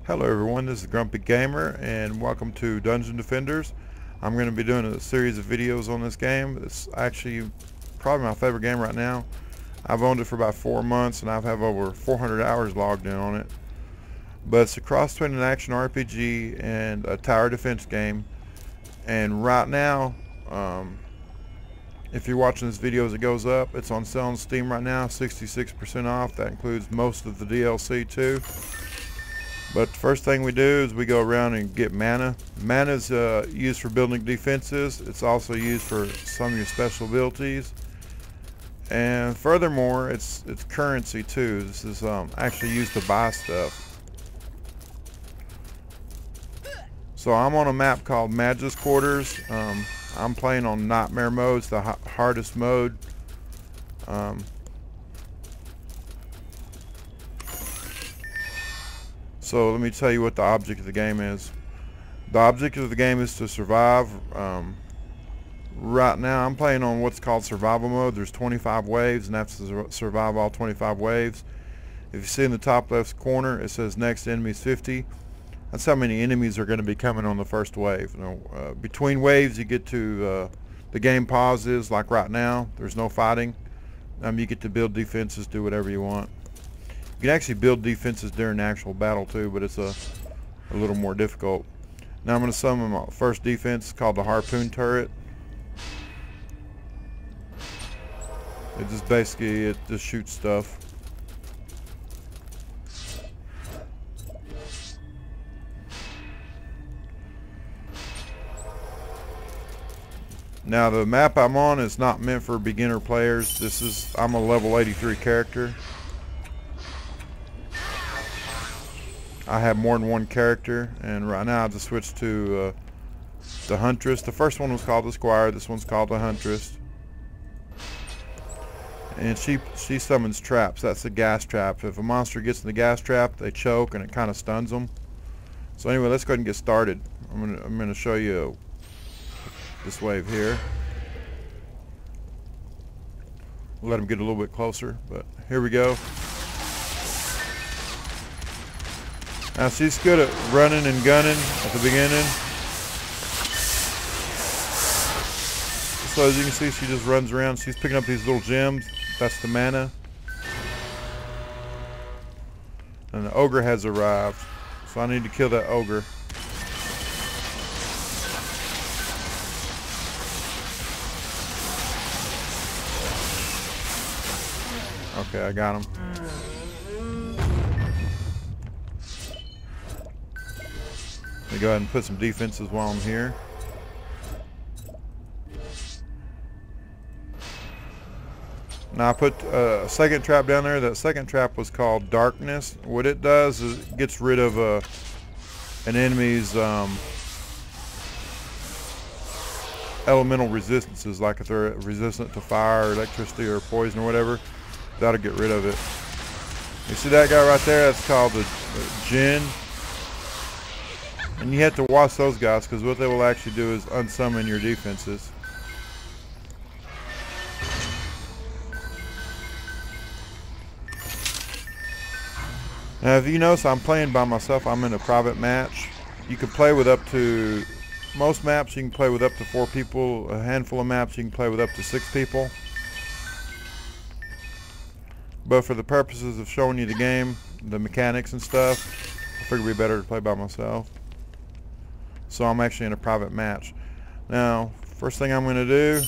Hello everyone, this is Grumpy Gamer and welcome to Dungeon Defenders. I'm going to be doing a series of videos on this game. It's actually probably my favorite game right now. I've owned it for about 4 months and I've have over 400 hours logged in on it. But it's a cross between an action RPG and a tower defense game. And right now, if you're watching this video as it goes up, it's on sale on Steam right now, 66% off. That includes most of the DLC too. But the first thing we do is we go around and get mana. Mana is used for building defenses. It's also used for some of your special abilities. And furthermore, it's currency too. This is actually used to buy stuff. So I'm on a map called Magus Quarters. I'm playing on Nightmare mode. It's the hardest mode. So let me tell you what the object of the game is. The object of the game is to survive. Right now I'm playing on what's called survival mode. There's 25 waves and I have to survive all 25 waves. If you see in the top left corner it says next enemies 50. That's how many enemies are going to be coming on the first wave. Between waves you get to the game pauses, like right now there's no fighting. You get to build defenses, do whatever you want. You can actually build defenses during the actual battle too, but it's a little more difficult. Now I'm going to summon my first defense called the harpoon turret. It just basically shoots stuff. Now the map I'm on is not meant for beginner players. I'm a level 83 character. I have more than one character, and right now I just switched to the huntress. The first one was called the squire. This one's called the huntress. And she summons traps. That's a gas trap. If a monster gets in the gas trap, they choke and it kind of stuns them. So anyway, let's go ahead and get started. I'm gonna show you this wave here. We'll let them get a little bit closer, but here we go. Now she's good at running and gunning at the beginning. So as you can see, she just runs around. She's picking up these little gems. That's the mana. And the ogre has arrived. So I need to kill that ogre. Okay, I got him. Let me go ahead and put some defenses while I'm here. Now I put a second trap down there. That second trap was called darkness. What it does is it gets rid of an enemy's elemental resistances, like if they're resistant to fire, or electricity, or poison, or whatever. That'll get rid of it. You see that guy right there? That's called the Jinn. And you have to watch those guys, because what they will actually do is unsummon your defenses. Now if you notice, I'm playing by myself. I'm in a private match. You can play with up to, most maps you can play with up to 4 people. A handful of maps you can play with up to 6 people. But for the purposes of showing you the game, the mechanics and stuff, I figured it'd be better to play by myself. So I'm actually in a private match. Now, first thing I'm going to do,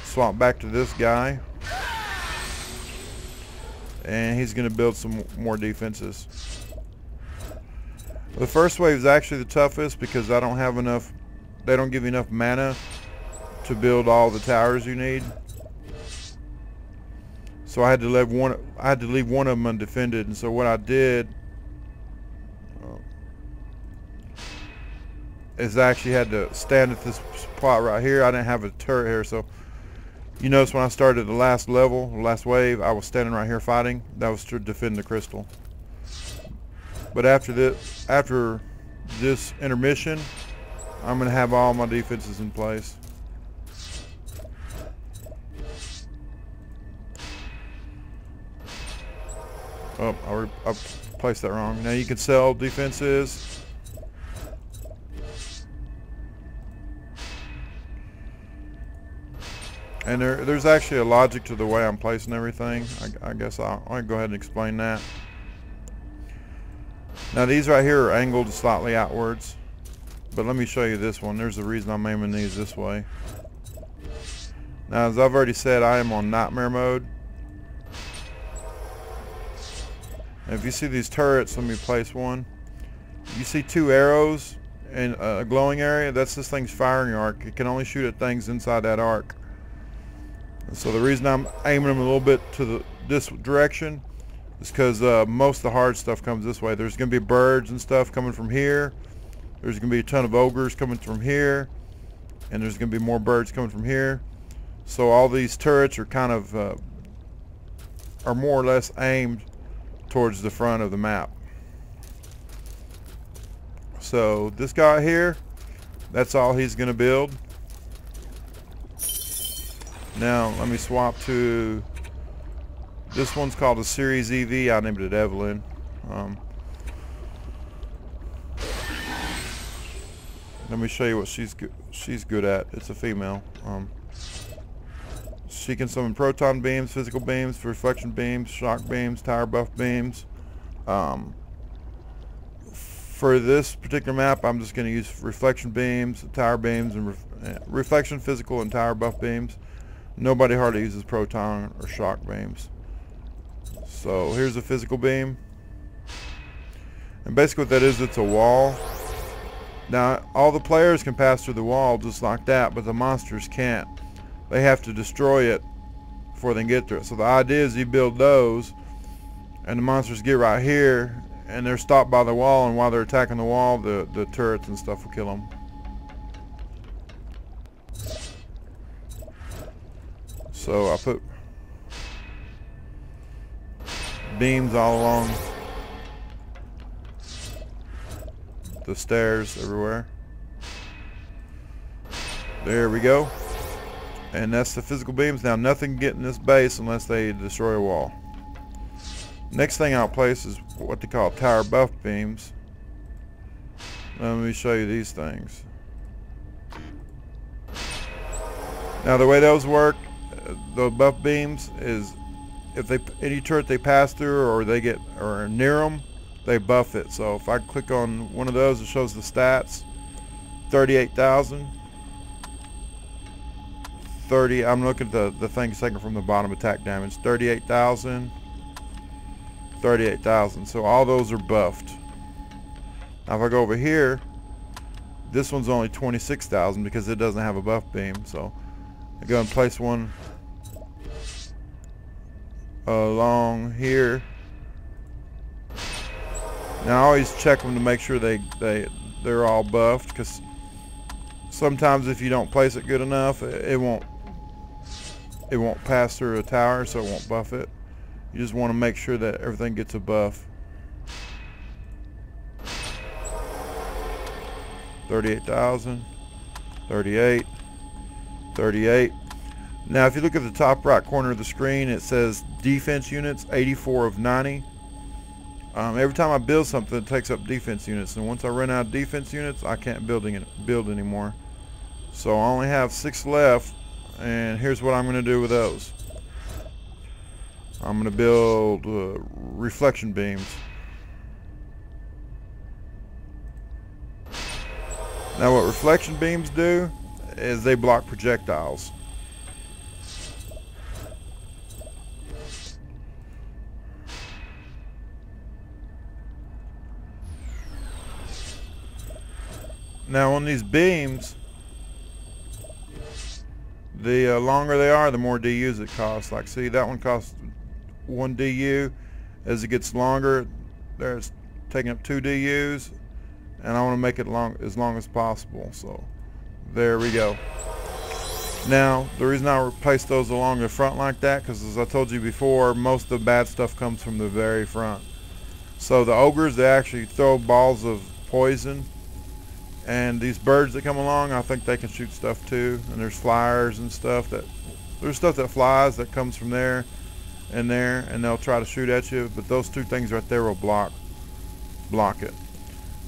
swap back to this guy. And he's going to build some more defenses. The first wave is actually the toughest because I don't have enough, they don't give you enough mana to build all the towers you need. So I had to leave one of them undefended, and so what I did is I actually had to stand at this spot right here. I didn't have a turret here, so you notice when I started the last level, the last wave, I was standing right here fighting. That was to defend the crystal. But after this intermission, I'm going to have all my defenses in place. Oh, I placed that wrong. Now you can sell defenses. And there's actually a logic to the way I'm placing everything. I guess I'll go ahead and explain that. Now these right here are angled slightly outwards, but let me show you this one. There's the reason I'm aiming these this way. Now, as I've already said, I am on nightmare mode. And if you see these turrets, let me place one. You see two arrows in a glowing area? That's this thing's firing arc. It can only shoot at things inside that arc. And so the reason I'm aiming them a little bit to this direction is because most of the hard stuff comes this way. There's going to be birds and stuff coming from here. There's going to be a ton of ogres coming from here. And there's going to be more birds coming from here. So all these turrets are kind of, are more or less aimed towards the front of the map. So this guy here, that's all he's going to build. Now let me swap to, this one's called a Series EV. I named it Evelyn. Let me show you what she's good at. It's a female. She can summon proton beams, physical beams, reflection beams, shock beams, tire buff beams. For this particular map, I'm just going to use reflection beams, tire beams, and reflection, physical, and tire buff beams. Nobody hardly uses proton or shock beams. So here's a physical beam. And basically what that is, it's a wall. Now, all the players can pass through the wall just like that, but the monsters can't. They have to destroy it before they can get through it. So the idea is you build those, and the monsters get right here, and they're stopped by the wall, and while they're attacking the wall, the turrets and stuff will kill them. So I put beams all along the stairs everywhere. There we go. And that's the physical beams. Now nothing can get in this base unless they destroy a wall. Next thing I'll place is what they call tower buff beams. Let me show you these things. Now the way those work, the buff beams is if any turret they pass through or they get or near them, they buff it. So if I click on one of those, it shows the stats. 38,000. 30. I'm looking at the thing second from the bottom, attack damage. 38,000. 38,000. So all those are buffed. Now if I go over here, this one's only 26,000 because it doesn't have a buff beam. So I go and place one along here. Now I always check them to make sure they're all buffed, because sometimes if you don't place it good enough, it won't pass through a tower, so it won't buff it. You just want to make sure that everything gets a buff. 38,000, 38, 38. Now if you look at the top right corner of the screen, it says defense units, 84 of 90. Every time I build something, it takes up defense units, and once I run out of defense units, I can't build anymore. So I only have 6 left, and here's what I'm going to do with those. I'm going to build reflection beams. Now what reflection beams do is they block projectiles. Now on these beams, the longer they are, the more DUs it costs. Like see, that one costs 1 DU. As it gets longer, there's taking up 2 DUs, and I want to make it as long as possible. So there we go. Now the reason I place those along the front like that, because as I told you before, most of the bad stuff comes from the very front. So the ogres, they actually throw balls of poison. And these birds that come along, I think they can shoot stuff too. And there's flyers and stuff there's stuff that flies that comes from there, and they'll try to shoot at you. But those 2 things right there will block block it.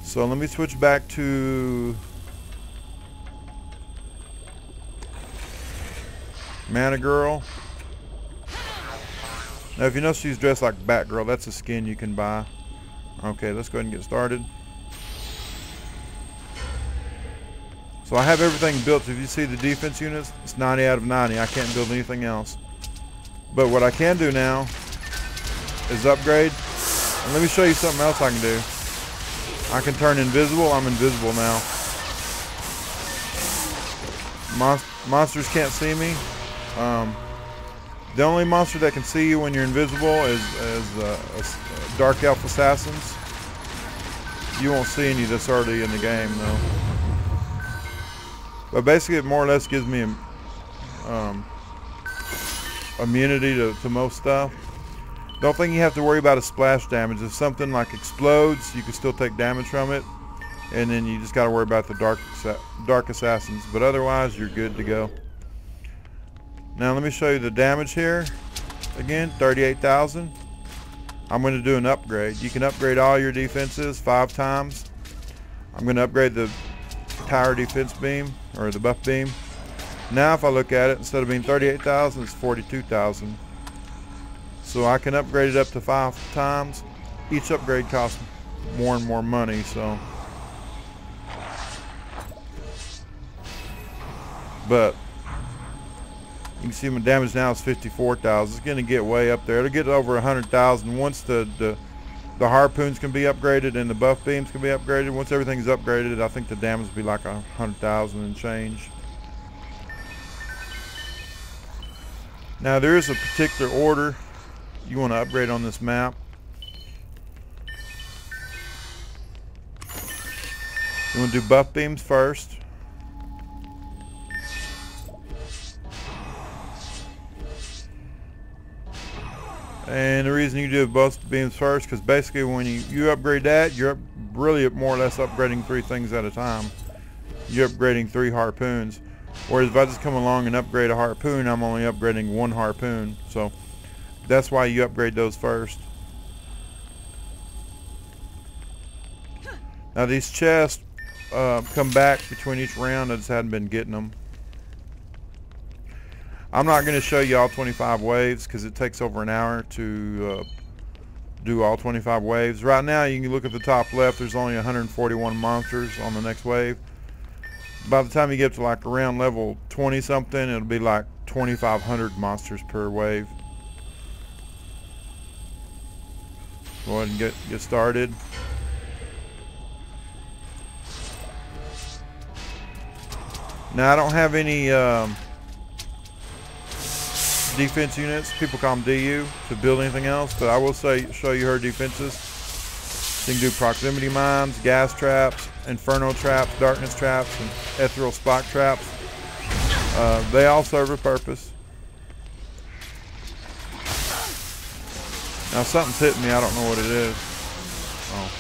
So let me switch back to Mana Girl. Now if you notice she's dressed like Batgirl, that's a skin you can buy. Okay, let's go ahead and get started. So I have everything built. If you see the defense units, it's 90 out of 90. I can't build anything else. But what I can do now is upgrade. And let me show you something else I can do. I can turn invisible. I'm invisible now. Monsters can't see me. The only monster that can see you when you're invisible is Dark Elf Assassins. You won't see any that's already in the game though. But basically it more or less gives me immunity to most stuff. The only thing you have to worry about is splash damage. If something like explodes, you can still take damage from it. And then you just got to worry about the dark assassins. But otherwise, you're good to go. Now let me show you the damage here. Again, 38,000. I'm going to do an upgrade. You can upgrade all your defenses 5 times. I'm going to upgrade the tower defense beam, or the buff beam. Now if I look at it, instead of being 38,000, it's 42,000. So I can upgrade it up to 5 times. Each upgrade costs more and more money, so. But you can see my damage now is 54,000. It's going to get way up there. It'll get over 100,000 once the harpoons can be upgraded and the buff beams can be upgraded. Once everything's upgraded, I think the damage will be like 100,000 and change. Now there is a particular order you want to upgrade on this map. You want to do buff beams first. And the reason you do buff beams first, because basically when you upgrade that, you're really more or less upgrading 3 things at a time. You're upgrading 3 harpoons. Whereas if I just come along and upgrade a harpoon, I'm only upgrading 1 harpoon. So that's why you upgrade those first. Now these chests come back between each round. I just hadn't been getting them. I'm not going to show you all 25 waves because it takes over an hour to do all 25 waves. Right now you can look at the top left, there's only 141 monsters on the next wave. By the time you get to like around level 20 something, it'll be like 2,500 monsters per wave. Go ahead and get started. Now I don't have any defense units, people call them DU, to build anything else, but I will show you her defenses. You can do proximity mines, gas traps, inferno traps, darkness traps, and ethereal spot traps. They all serve a purpose. Now something's hitting me, I don't know what it is. Oh.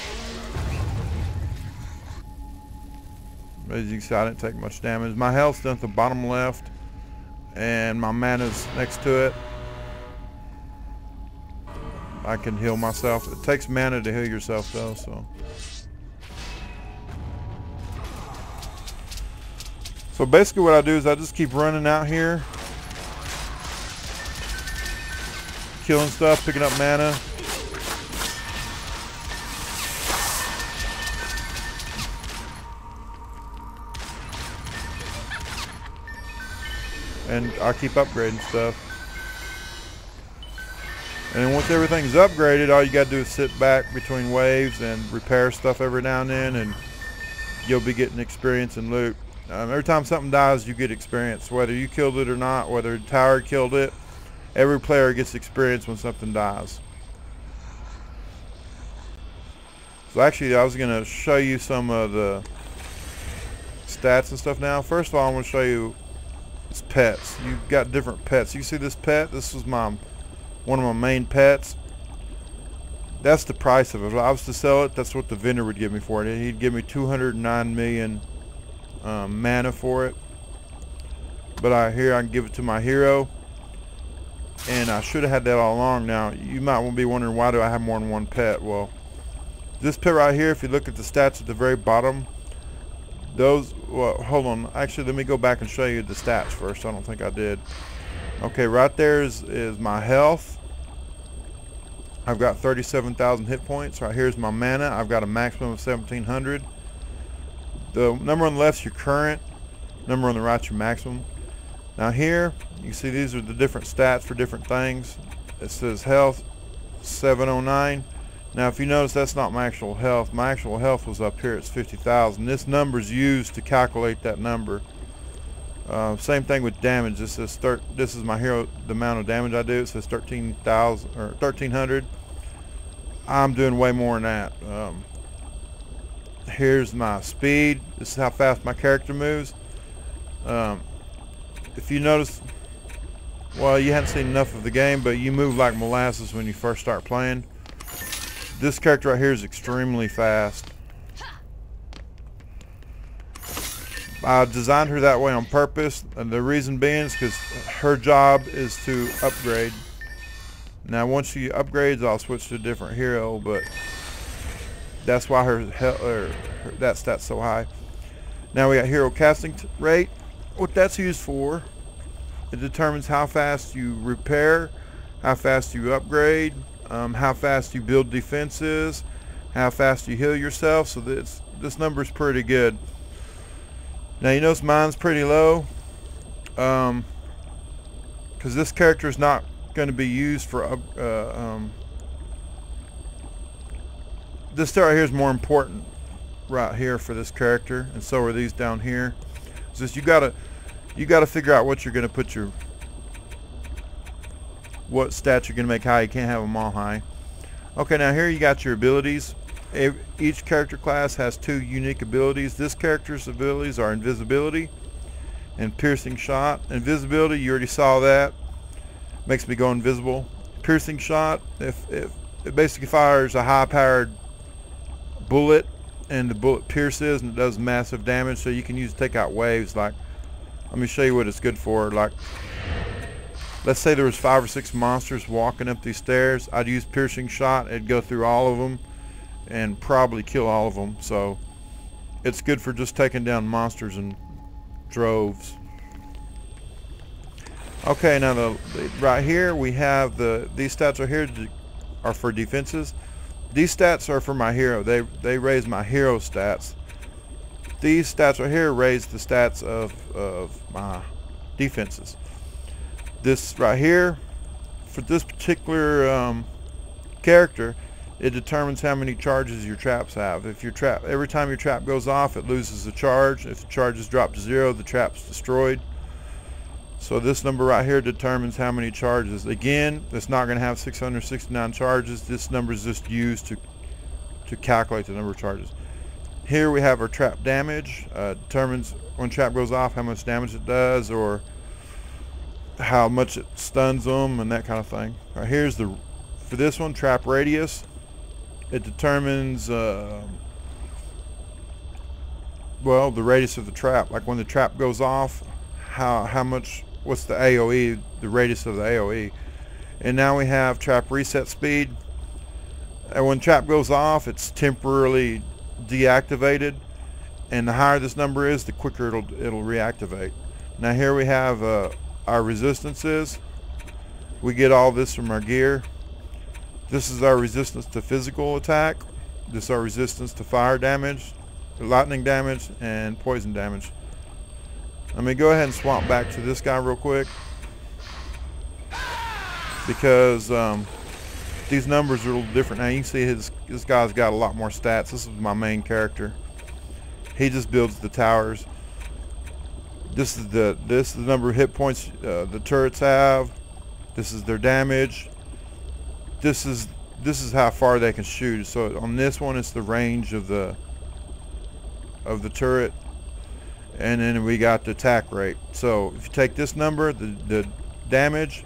As you can see, I didn't take much damage. My health's down at the bottom left, and my mana's next to it. I can heal myself. It takes mana to heal yourself though, so. So basically what I do is I just keep running out here, killing stuff, picking up mana. And I keep upgrading stuff. And then once everything's upgraded, all you gotta do is sit back between waves and repair stuff every now and then, and you'll be getting experience and loot. Every time something dies, you get experience, whether you killed it or not, whether the tower killed it. Every player gets experience when something dies. So actually, I was gonna show you some of the stats and stuff now. First of all, I'm gonna show you it's pets. You've got different pets. You see this pet? This was one of my main pets. That's the price of it. If I was to sell it, that's what the vendor would give me for it. He'd give me 209 million mana for it. But I can give it to my hero. And I should have had that all along. Now, you might be wondering, why do I have more than one pet? Well, This pit right here, if you look at the stats at the very bottom, those, well, hold on, actually let me go back and show you the stats first. I don't think I did. Okay, right there is my health. I've got 37,000 hit points. Right here's my mana. I've got a maximum of 1,700. The number on the left is your current. Number on the right is your maximum. Now here, you can see these are the different stats for different things. It says health 709. Now if you notice, that's not my actual health. My actual health was up here. It's 50,000. This number is used to calculate that number. Same thing with damage. This is my hero, the amount of damage I do. It says 13,000 or 1,300. I'm doing way more than that. Here's my speed. This is how fast my character moves. If you notice, well, you haven't seen enough of the game, but you move like molasses when you first start playing. This character right here is extremely fast. I designed her that way on purpose, and the reason being is because her job is to upgrade. Now once she upgrades, I'll switch to a different hero, but that's why that stat's so high. Now we got hero casting rate. What that's used for, it determines how fast you repair, how fast you upgrade, how fast you build defenses, how fast you heal yourself. So this number is pretty good. Now you notice mine's pretty low, because this character is not going to be used for this star right here is more important right here for this character, and so are these down here. It's just you gotta figure out what you're going to put what stats you're going to make high. You can't have them all high. Okay, now here you got your abilities. Each character class has 2 unique abilities. This character's abilities are invisibility and piercing shot. Invisibility, you already saw that. Makes me go invisible. Piercing shot, if it basically fires a high-powered bullet, and the bullet pierces and it does massive damage, so you can use it to take out waves. Like, let me show you what it's good for. Like, let's say there was 5 or 6 monsters walking up these stairs. I'd use piercing shot. It'd go through all of them and probably kill all of them. So it's good for just taking down monsters in droves. Okay, now right here we have these stats right here are for defenses. These stats are for my hero. They raise my hero stats. These stats right here raise the stats of my defenses. This right here, for this particular character, it determines how many charges your traps have. If your trap, every time your trap goes off, it loses a charge. If the charges drop to 0, the trap's destroyed. So this number right here determines how many charges. Again, it's not going to have 669 charges. This number is just used to calculate the number of charges. Here we have our trap damage. Determines when trap goes off how much damage it does, or how much it stuns them, and that kind of thing. Right, here's for this one, trap radius. It determines well, the radius of the trap. Like when the trap goes off, how much, what's the AOE, the radius of the AOE. And now we have trap reset speed. And when trap goes off, it's temporarily deactivated, and the higher this number is, the quicker it'll reactivate. Now here we have our resistances. We get all this from our gear. This is our resistance to physical attack. This is our resistance to fire damage, lightning damage, and poison damage. Let me go ahead and swap back to this guy real quick, because these numbers are a little different. Now you can see this guy's got a lot more stats. This is my main character. He just builds the towers. This is the number of hit points the turrets have. This is their damage. This is how far they can shoot. So on this one, it's the range of the turret, and then we got the attack rate. So if you take this number, the damage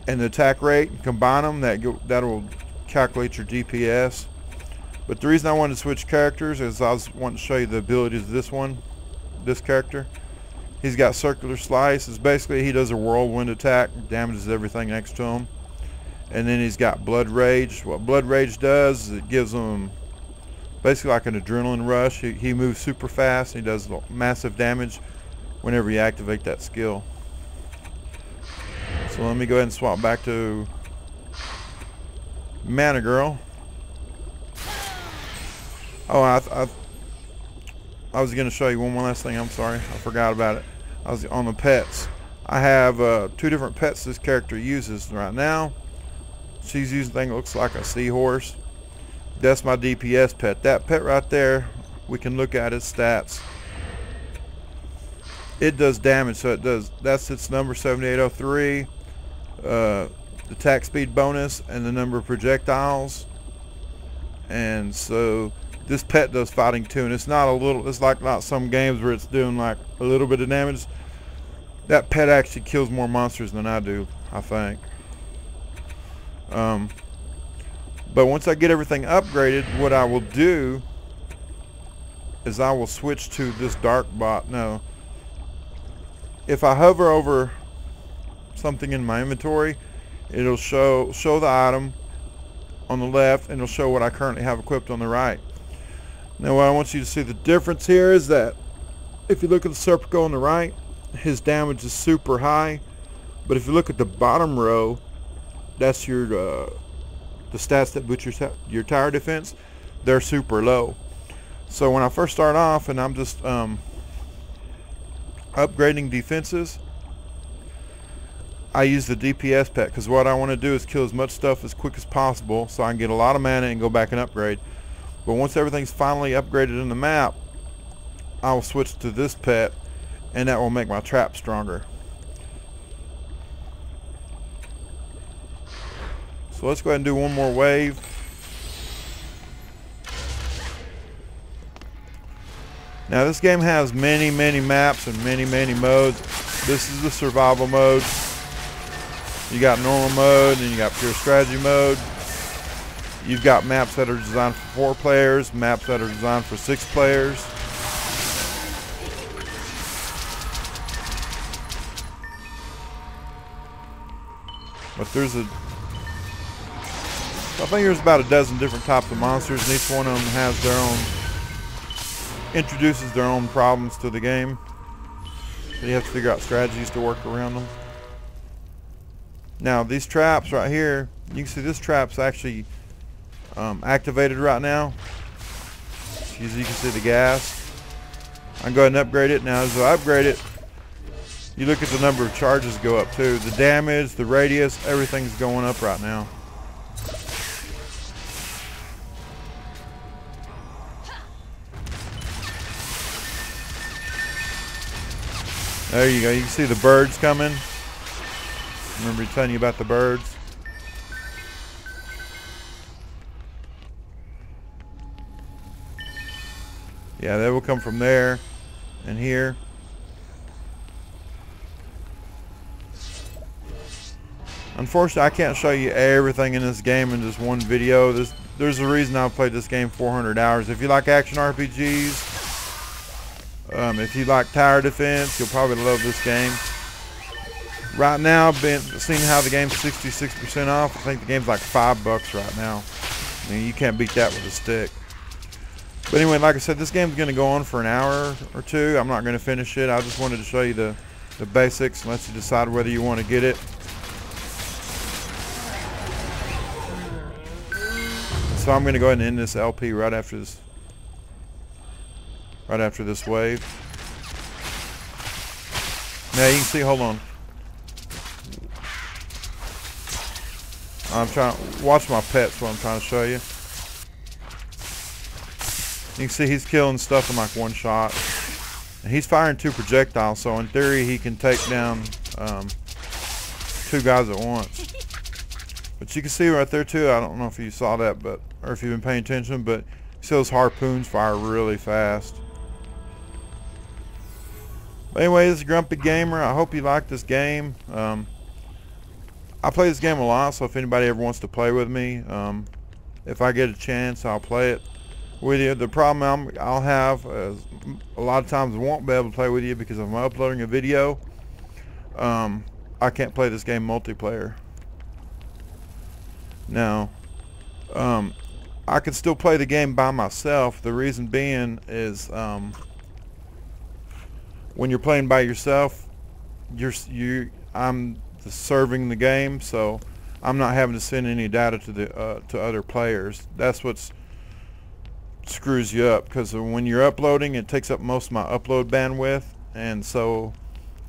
and the attack rate, and combine them, that'll calculate your DPS. But the reason I wanted to switch characters is I was wanting to show you the abilities of this character. He's got circular slice. It's basically he does a whirlwind attack, damages everything next to him. And then he's got blood rage. What blood rage does is it gives him basically like an adrenaline rush. He moves super fast and he does massive damage whenever you activate that skill. So let me go ahead and swap back to Mana Girl. Oh, I was going to show you one more last thing. I'm sorry, I forgot about it. I was on the pets. I have 2 different pets this character uses right now. She's using a thing that looks like a seahorse. That's my DPS pet. That pet right there, we can look at its stats. It does damage, so it does. That's its number 7803. Attack speed bonus and the number of projectiles. And so this pet does fighting too, and it's not a little. It's like not some games where it's doing like a little bit of damage. That pet actually kills more monsters than I do, I think. But once I get everything upgraded, what I will do is I will switch to this dark bot. No, if I hover over something in my inventory, it'll show the item on the left, and it'll show what I currently have equipped on the right. Now what I want you to see the difference here is that if you look at the Serpico on the right, his damage is super high, but if you look at the bottom row, that's your the stats that boost your tower defense. They're super low. So when I first start off and I'm just upgrading defenses, I use the DPS pet, because what I want to do is kill as much stuff as quick as possible so I can get a lot of mana and go back and upgrade. But once everything's finally upgraded in the map, I will switch to this pet, and that will make my trap stronger. So let's go ahead and do one more wave. Now this game has many maps and many modes. This is the survival mode. You got normal mode, and you got pure strategy mode. You've got maps that are designed for 4 players, maps that are designed for 6 players. But there's I think there's about a dozen different types of monsters, and each one of them has their own, introduces their own problems to the game. So you have to figure out strategies to work around them. Now these traps right here, you can see this trap's actually activated right now. As you can see the gas. I can go ahead and upgrade it. Now as I upgrade it, you look at the number of charges go up too. The damage, the radius, everything's going up right now. There you go. You can see the birds coming. Remember telling you about the birds? Yeah, they will come from there and here. Unfortunately, I can't show you everything in this game in just one video. There's a reason I've played this game 400 hours. If you like action RPGs, if you like tower defense, you'll probably love this game. Right now, seeing how the game's 66% off, I think the game's like $5 right now. I mean, you can't beat that with a stick. But anyway, like I said, this game's going to go on for an hour or 2. I'm not going to finish it. I just wanted to show you the basics and let you decide whether you want to get it. So I'm going to go ahead and end this LP right after this wave. Now you can see, hold on. I'm trying to watch my pets, what I'm trying to show you. You can see he's killing stuff in like one shot. And he's firing 2 projectiles, so in theory he can take down 2 guys at once. But you can see right there too, I don't know if you saw that, but or if you've been paying attention, but you see those harpoons fire really fast. But anyway, this is Grumpy Gamer. I hope you like this game. I play this game a lot, so if anybody ever wants to play with me, if I get a chance, I'll play it with you. The problem I'll have is a lot of times I won't be able to play with you because if I'm uploading a video, I can't play this game multiplayer. Now, I can still play the game by myself. The reason being is when you're playing by yourself, I'm serving the game, so I'm not having to send any data to other players. That's what screws you up, because when you're uploading, it takes up most of my upload bandwidth, and so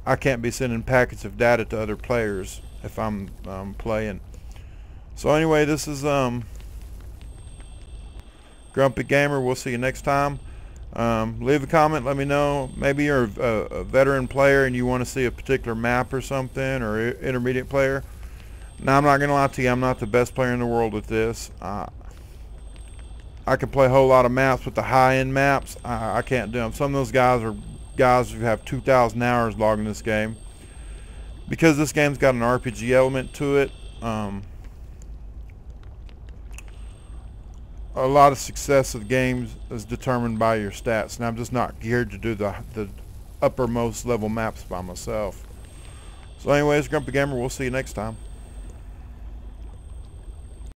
I can't be sending packets of data to other players if I'm playing. So anyway, this is Grumpy Gamer. We'll see you next time. Leave a comment, let me know. Maybe you're a veteran player and you want to see a particular map or something, or intermediate player. Now, I'm not going to lie to you, I'm not the best player in the world at this. I can play a whole lot of maps, but the high-end maps, I can't do them. Some of those guys are guys who have 2,000 hours logged in this game. Because this game's got an RPG element to it, a lot of success of the games is determined by your stats, and I'm just not geared to do the uppermost level maps by myself. So anyways, Grumpy Gamer, we'll see you next time.